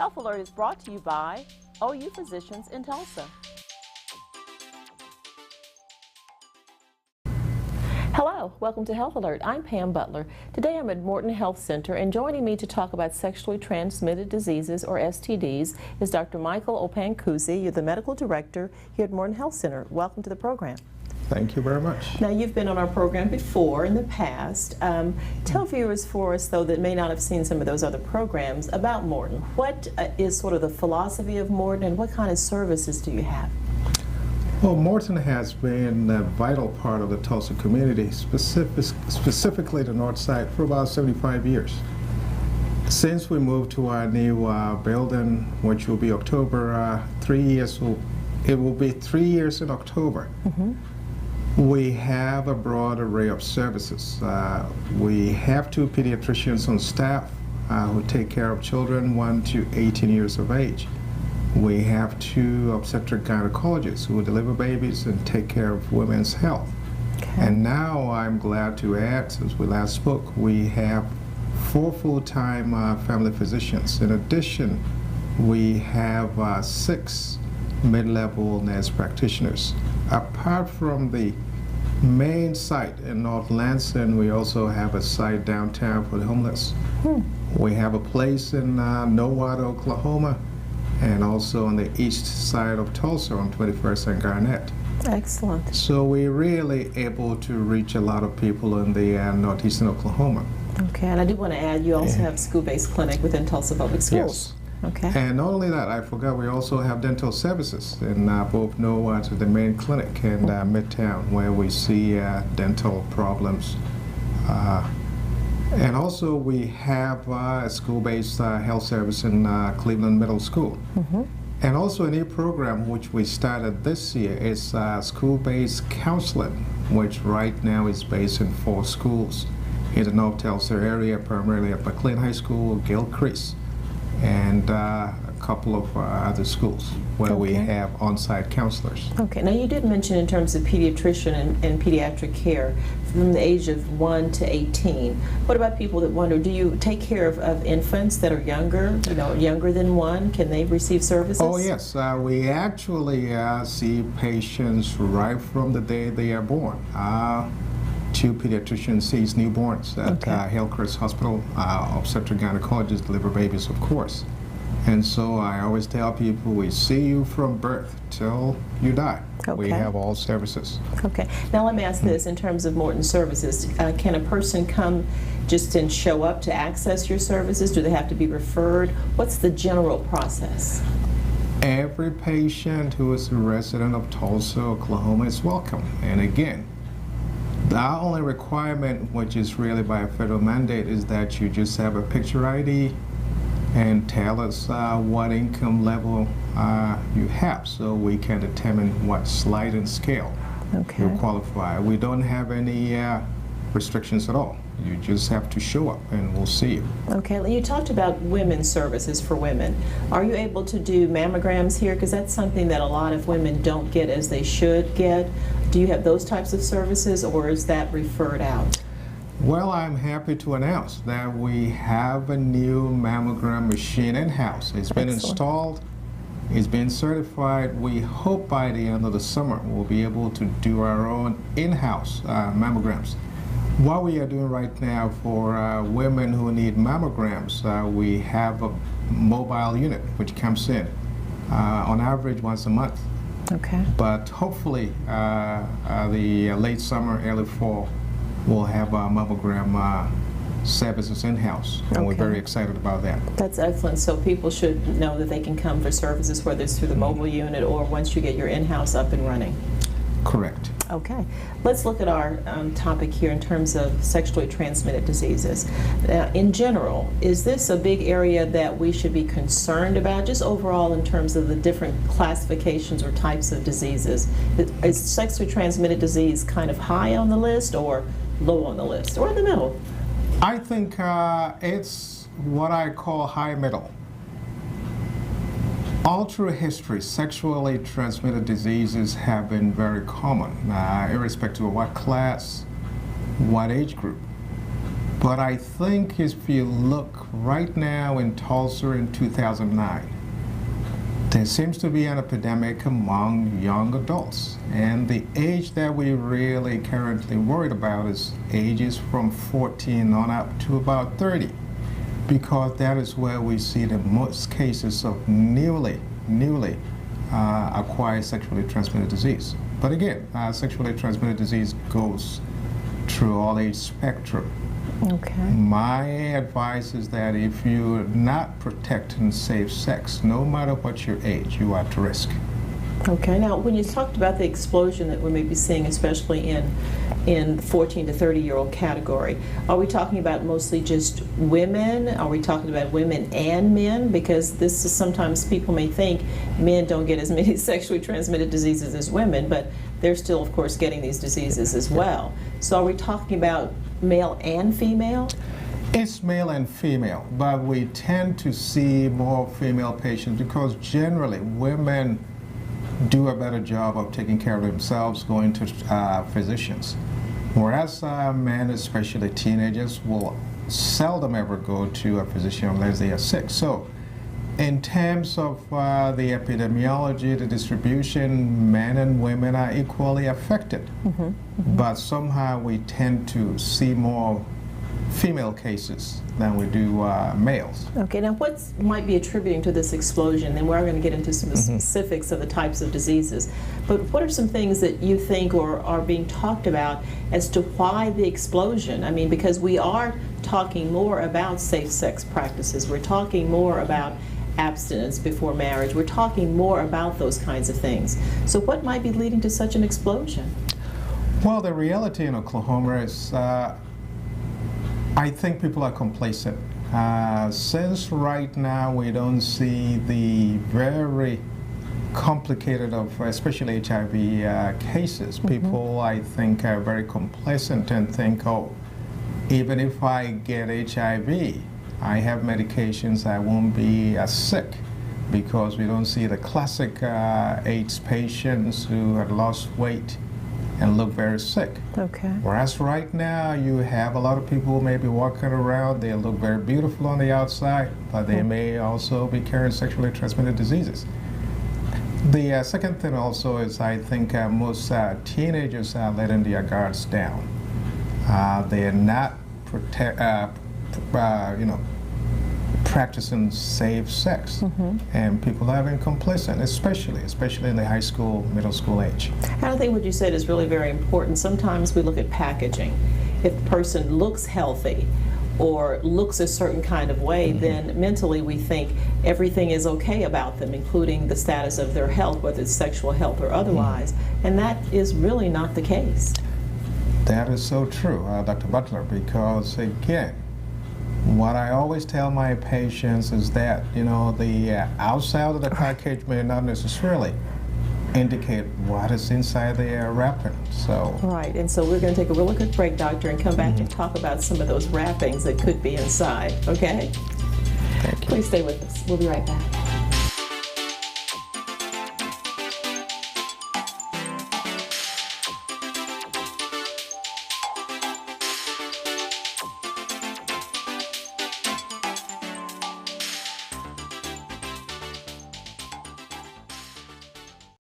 Health Alert is brought to you by OU Physicians in Tulsa. Hello, welcome to Health Alert. I'm Pam Butler. Today I'm at Morton Health Center, and joining me to talk about sexually transmitted diseases, or STDs, is Dr. Michael Opong-Kusi. You're the medical director here at Morton Health Center. Welcome to the program. Thank you very much. Now, you've been on our program before in the past. Tell viewers for us, though, that may not have seen some of those other programs about Morton. What is sort of the philosophy of Morton, and what kind of services do you have? Well, Morton has been a vital part of the Tulsa community, specifically the north side, for about 75 years. Since we moved to our new building, which will be October, 3 years, it will be 3 years in October. We have a broad array of services. We have 2 pediatricians on staff who take care of children 1 to 18 years of age. We have 2 obstetric gynecologists who deliver babies and take care of women's health. Okay. And now I'm glad to add, since we last spoke, we have 4 full-time family physicians. In addition, we have 6 mid-level nurse practitioners. Apart from the main site in North Lansing, we also have a site downtown for the homeless. We have a place in Nowata, Oklahoma, and also on the east side of Tulsa on 21st and Garnett. Excellent. So we're really able to reach a lot of people in the northeastern Oklahoma. Okay, and I do want to add, you also have school-based clinic within Tulsa Public Schools. Yes. Okay. And not only that, I forgot, we also have dental services in both Nowata, the main clinic, and Midtown, where we see dental problems. And also we have a school-based health service in Cleveland Middle School. And also a new program which we started this year is school-based counseling, which right now is based in 4 schools in the North Tulsa area, primarily at McLean High School, Gilcrease, and a couple of other schools where we have on-site counselors. Okay, now you did mention in terms of pediatrician and pediatric care from the age of 1 to 18. What about people that wonder, do you take care of infants that are younger, younger than 1? Can they receive services? Oh yes, we actually see patients right from the day they are born. 2 pediatricians sees newborns at Hillcrest Hospital. Obstetric gynecologists deliver babies, of course. And so I always tell people, we see you from birth till you die. We have all services. Okay. Now let me ask this, in terms of Morton services, can a person come just and show up to access your services? Do they have to be referred? What's the general process? Every patient who is a resident of Tulsa, Oklahoma is welcome. And again, the only requirement, which is really by a federal mandate, is that you just have a picture ID and tell us what income level you have, so we can determine what sliding scale you qualify. We don't have any restrictions at all. You just have to show up and we'll see you. Okay, you talked about women's services for women. Are you able to do mammograms here? Because that's something that a lot of women don't get as they should get. Do you have those types of services, or is that referred out? Well, I'm happy to announce that we have a new mammogram machine in-house. It's been installed, it's been certified. We hope by the end of the summer we'll be able to do our own in-house mammograms. What we are doing right now for women who need mammograms, we have a mobile unit which comes in on average once a month. Okay. But hopefully the late summer, early fall, we'll have mammogram services in-house, and we're very excited about that. That's excellent. So people should know that they can come for services, whether it's through the mobile unit or once you get your in-house up and running. Correct. Okay. Let's look at our topic here in terms of sexually transmitted diseases. In general, is this a big area that we should be concerned about, just overall in terms of the different classifications or types of diseases? Is sexually transmitted disease kind of high on the list or low on the list, or in the middle? I think it's what I call high middle. All through history, sexually transmitted diseases have been very common, irrespective of what class, what age group. But I think if you look right now in Tulsa in 2009, there seems to be an epidemic among young adults. And the age that we really currently worried about is ages from 14 on up to about 30, because that is where we see the most cases of newly acquired sexually transmitted disease. But again, sexually transmitted disease goes through all age spectrum. Okay. My advice is that if you're not protecting safe sex, no matter what your age, you are at risk. Okay. Now, when you talked about the explosion that we may be seeing, especially in the 14 to 30-year-old category, are we talking about mostly just women? Are we talking about women and men? Because this is sometimes people may think men don't get as many sexually transmitted diseases as women, but they're still, of course, getting these diseases as well. So are we talking about male and female? It's male and female, but we tend to see more female patients because generally women do a better job of taking care of themselves, going to physicians. Whereas men, especially teenagers, will seldom ever go to a physician unless they are sick. So in terms of the epidemiology, the distribution, men and women are equally affected. But somehow we tend to see more female cases than we do males. Okay, now what might be attributing to this explosion? And we're going to get into some specifics of the types of diseases. But what are some things that you think or are being talked about as to why the explosion? I mean, because we are talking more about safe sex practices. We're talking more about abstinence before marriage. We're talking more about those kinds of things. So what might be leading to such an explosion? Well, the reality in Oklahoma is I think people are complacent. Since right now we don't see the very complicated of especially HIV cases, people I think are very complacent and think, oh, even if I get HIV, I have medications, I won't be as sick, because we don't see the classic AIDS patients who had lost weight and look very sick. Okay. Whereas right now you have a lot of people who may be walking around, they look very beautiful on the outside, but they may also be carrying sexually transmitted diseases. The second thing also is I think most teenagers are letting their guards down. They are not practicing safe sex, and people are being complacent, especially in the high school, middle school age. I think what you said is really very important. Sometimes we look at packaging. If the person looks healthy or looks a certain kind of way, then mentally we think everything is okay about them, including the status of their health, whether it's sexual health or otherwise, and that is really not the case. That is so true, Dr. Butler, because again, what I always tell my patients is that, the outside of the package may not necessarily indicate what is inside the wrapping. So right, and so we're going to take a really quick break, doctor, and come back and talk about some of those wrappings that could be inside, okay? Thank you. Please stay with us. We'll be right back.